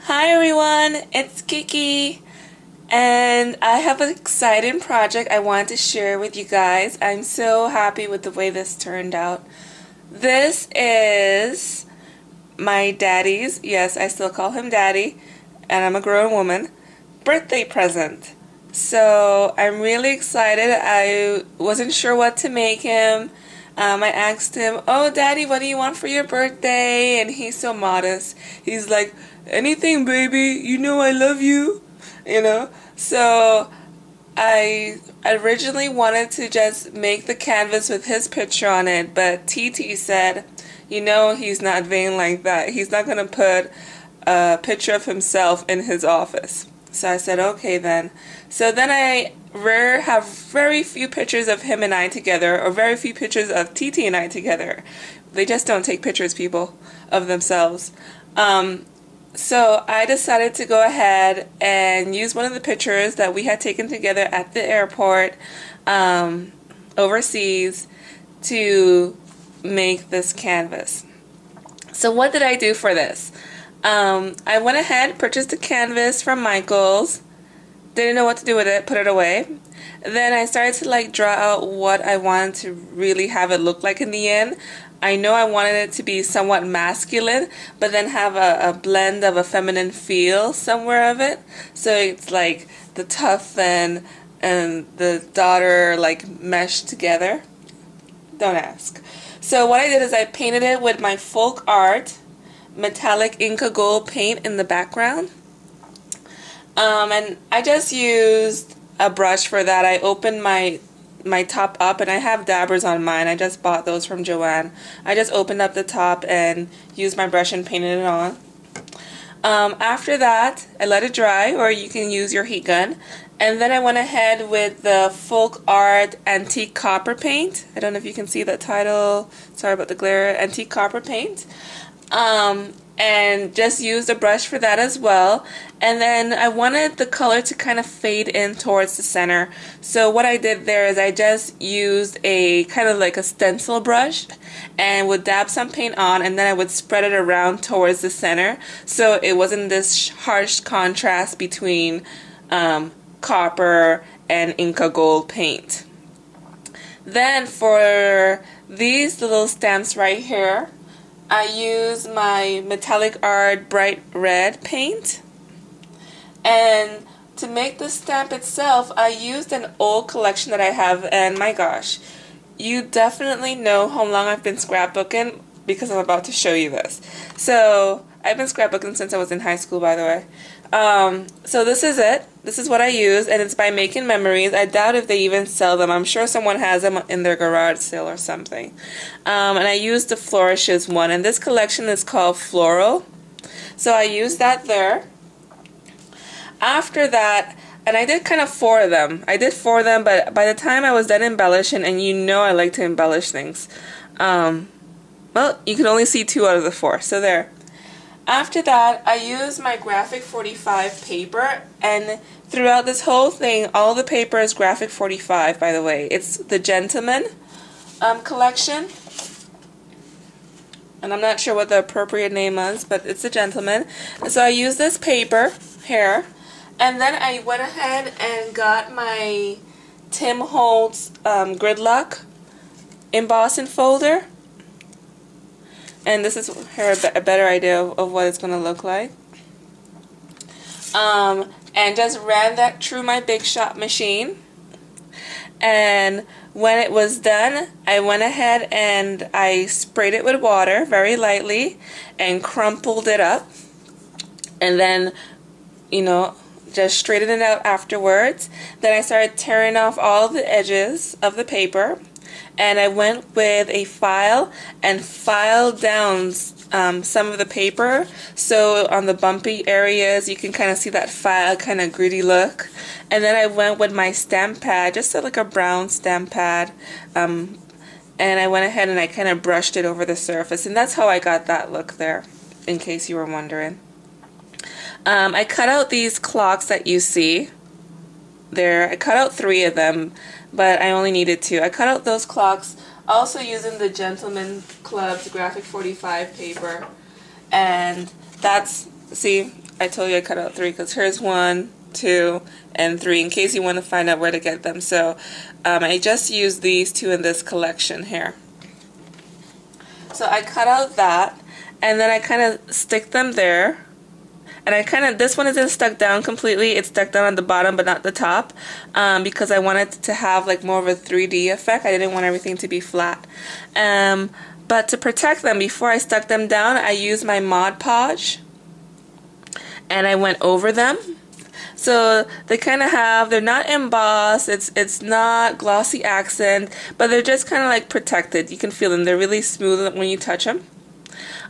Hi everyone, it's Kiki, and I have an exciting project I want to share with you guys. I'm so happy with the way this turned out. This is my daddy's, yes, I still call him daddy, and I'm a grown woman, birthday present. So I'm really excited. I wasn't sure what to make him. I asked him, "Oh, Daddy, what do you want for your birthday?" And he's so modest. He's like, "Anything, baby. You know I love you." You know? So I originally wanted to just make the canvas with his picture on it, but TT said, he's not vain like that. He's not going to put a picture of himself in his office. So I said, okay then. So then I have very few pictures of him and I together, or very few pictures of TT and I together. They just don't take pictures, people, of themselves. So I decided to go ahead and use one of the pictures that we had taken together at the airport overseas to make this canvas. So what did I do for this? I went ahead, purchased a canvas from Michael's, didn't know what to do with it, put it away. Then I started to draw out what I wanted to really have it look like in the end. I know I wanted it to be somewhat masculine, but then have a blend of a feminine feel somewhere of it. So it's like the tough and the daughter meshed together. Don't ask. So what I did is I painted it with my folk art metallic Inca gold paint in the background. And I just used a brush for that. I opened my top up, and I have dabbers on mine. I just bought those from Joanne. I just opened up the top and used my brush and painted it on. After that, I let it dry, or you can use your heat gun. And then I went ahead with the folk art antique copper paint. I don't know if you can see the title. Sorry about the glare. Antique copper paint. And just used a brush for that as well. And then I wanted the color to kind of fade in towards the center. So what I did there is I just used a kind of like a stencil brush and would dab some paint on, and then I would spread it around towards the center, so it wasn't this harsh contrast between copper and Inca gold paint. Then for these little stamps right here, I use my metallic art bright red paint, and to make the stamp itself I used an old collection that I have, and my gosh, you definitely know how long I've been scrapbooking because I'm about to show you this. So I've been scrapbooking since I was in high school, by the way. So this is it. This is what I use, and it's by Making Memories. I doubt if they even sell them. I'm sure someone has them in their garage sale or something. And I used the Flourishes one, and this collection is called Floral. So I used that there. After that, and I did kind of four of them. I did four of them, but by the time I was done embellishing, and you know I like to embellish things, well, you can only see 2 out of the 4, so there. After that, I used my graphic 45 paper, and throughout this whole thing, all the paper is graphic 45, by the way. It's the Gentleman collection, and I'm not sure what the appropriate name is, but it's the Gentleman. So I used this paper here, and then I went ahead and got my Tim Holtz Gridlock embossing folder. And this is here a better idea of what it's going to look like. And just ran that through my Big Shot machine. And when it was done, I went ahead and I sprayed it with water very lightly and crumpled it up. And then, just straightened it out afterwards. Then I started tearing off all the edges of the paper. And I went with a file and filed down some of the paper, so on the bumpy areas you can kind of see that file kind of gritty look. And then I went with my stamp pad, just like a brown stamp pad, and I went ahead and I kind of brushed it over the surface, and that's how I got that look there, in case you were wondering. I cut out these clocks that you see there. I cut out 3 of them, but I only needed 2. I cut out those clocks also using the Gentleman Club's graphic 45 paper, and that's, see, I told you I cut out 3 because here's 1, 2, and 3 in case you want to find out where to get them. So I just used these 2 in this collection here. So I cut out that, and then I kind of stick them there. And I kind of, this one isn't stuck down completely. It's stuck down at the bottom but not the top, because I wanted to have like more of a 3D effect. I didn't want everything to be flat. But to protect them, before I stuck them down, I used my Mod Podge and I went over them. So they kind of have, they're not embossed, it's not glossy accent, but they're just kind of like protected. You can feel them. They're really smooth when you touch them.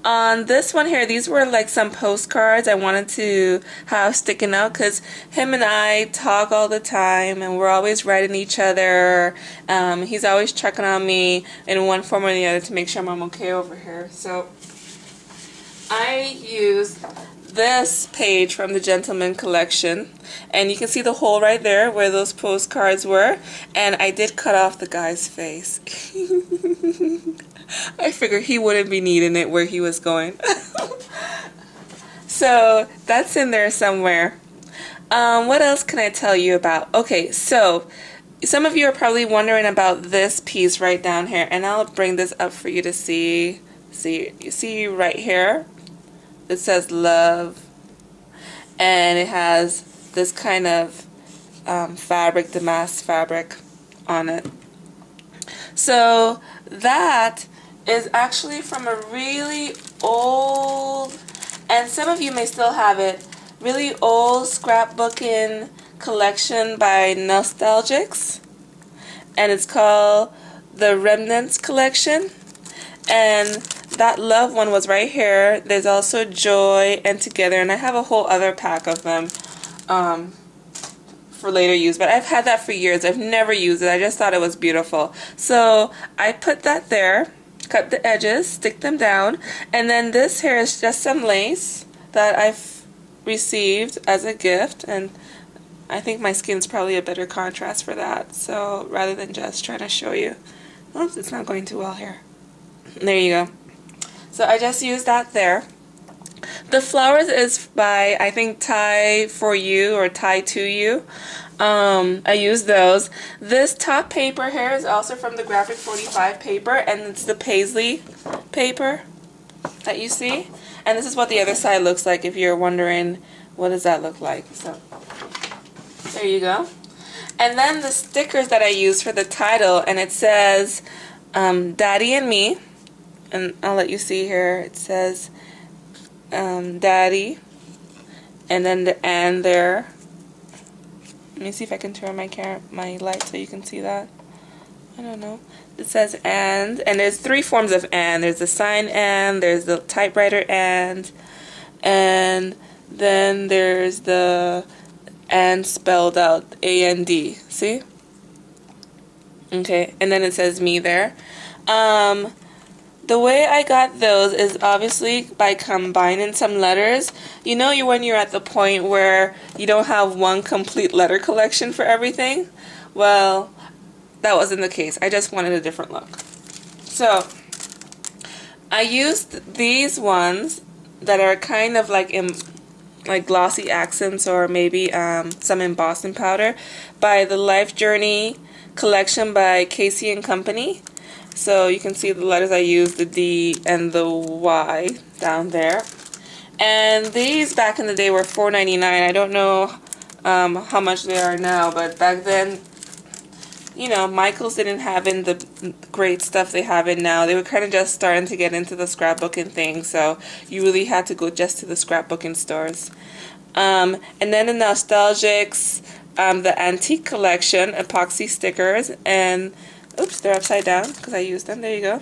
On this one here, these were like some postcards I wanted to have sticking out because him and I talk all the time and we're always writing each other. He's always checking on me in one form or the other to make sure I'm okay over here. So I used this page from the Gentleman collection, and you can see the hole right there where those postcards were, and I did cut off the guy's face. I figured he wouldn't be needing it where he was going. So that's in there somewhere. What else can I tell you about? Okay, so some of you are probably wondering about this piece right down here, and I'll bring this up for you to see. You see right here? It says love, and it has this kind of fabric, damask fabric on it. So that is actually from a really old, and some of you may still have it, really old scrapbooking collection by Nostalgics, and it's called the Remnants Collection. And that love one was right here. There's also Joy and Together, and I have a whole other pack of them for later use, but I've had that for years. I've never used it. I just thought it was beautiful. So I put that there, cut the edges, stick them down, and then this here is just some lace that I've received as a gift, and I think my skin's probably a better contrast for that, so rather than just trying to show you. Oops, it's not going too well here. There you go. So I just used that there. The flowers is by, I think, Tie For You or Tie To You. I used those. This top paper here is also from the Graphic 45 paper, and it's the paisley paper that you see. And this is what the other side looks like if you're wondering what does that look like. So there you go. And then the stickers that I used for the title, and it says Daddy and Me. And I'll let you see here. It says Daddy, and then the and there. Let me see if I can turn my light so you can see that. I don't know. It says and there's 3 forms of and. There's the sign and, there's the typewriter and then there's the and spelled out A-N-D. See? Okay, and then it says me there. The way I got those is obviously by combining some letters. You know, when you're at the point where you don't have one complete letter collection for everything? Well, that wasn't the case. I just wanted a different look. So I used these ones that are kind of like glossy accents, or maybe some embossing powder, by the Life Journey collection by Casey and Company. So you can see the letters I used, the D and the Y down there. And these back in the day were $4.99. I don't know how much they are now, but back then, you know, Michaels didn't have in the great stuff they have in now. They were kind of just starting to get into the scrapbooking thing, so you really had to go just to the scrapbooking stores. And then the Nostalgics, the Antique Collection, epoxy stickers, and oops, they're upside down because I used them. There you go.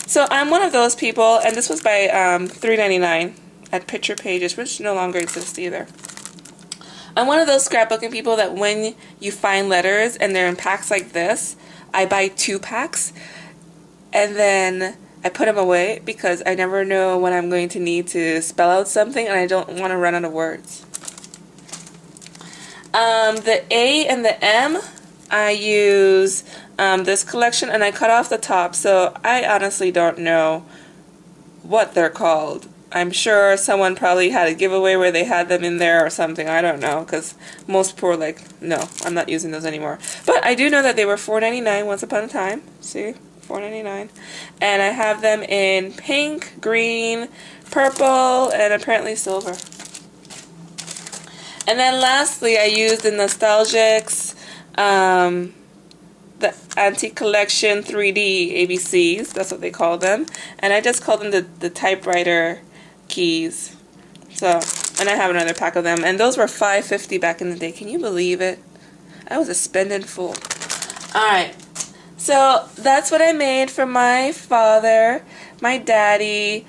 So I'm one of those people, and this was by $3.99 at Picture Pages, which no longer exists either. I'm one of those scrapbooking people that when you find letters and they're in packs like this, I buy 2 packs, and then I put them away because I never know when I'm going to need to spell out something, and I don't want to run out of words. The A and the M, I use this collection, and I cut off the top, so I honestly don't know what they're called. I'm sure someone probably had a giveaway where they had them in there or something. I don't know, because most people were like, no, I'm not using those anymore. But I do know that they were $4.99 once upon a time. See? $4.99. And I have them in pink, green, purple, and apparently silver. And then lastly, I used the Nostalgics, the Anti-Collection 3D ABCs. That's what they call them. And I just call them the typewriter keys. So, and I have another pack of them. And those were $5.50 back in the day. Can you believe it? I was a spending fool. Alright. So, that's what I made for my father, my daddy,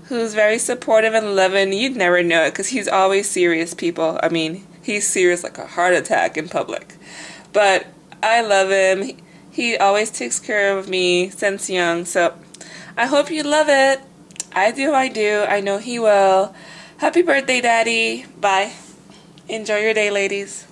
who's very supportive and loving. You'd never know it because he's always serious, people. I mean, he's serious like a heart attack in public. But I love him. He always takes care of me since young. So I hope you love it. I do. I know he will. Happy birthday, Daddy. Bye. Enjoy your day, ladies.